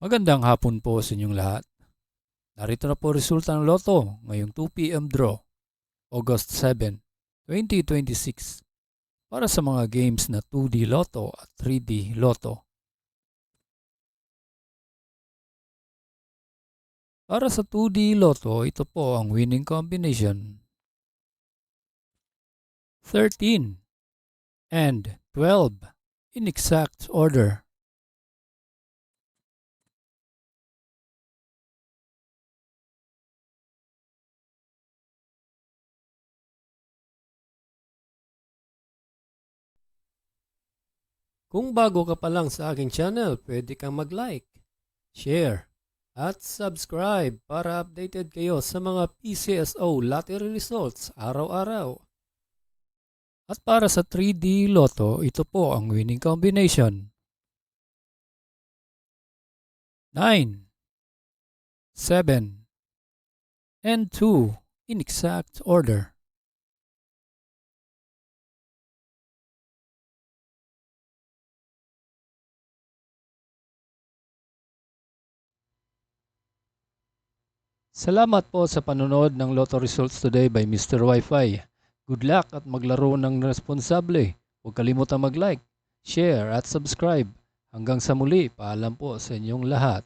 Magandang hapon po sa inyong lahat. Narito na po resulta ng Lotto ngayong 2 p.m. draw, August 7, 2026 para sa mga games na 2D Lotto at 3D Lotto. Para sa 2D Lotto, ito po ang winning combination: 13 and 12 in exact order. Kung bago ka pa lang sa aking channel, pwede kang mag-like, share, at subscribe para updated kayo sa mga PCSO lottery results araw-araw. At para sa 3D Lotto, ito po ang winning combination: 9, 7, and 2 in exact order. Salamat po sa panonood ng Lotto Results Today by Mr. Wi-Fi. Good luck at maglaro ng responsable. Huwag kalimutang mag-like, share at subscribe. Hanggang sa muli, paalam po sa inyong lahat.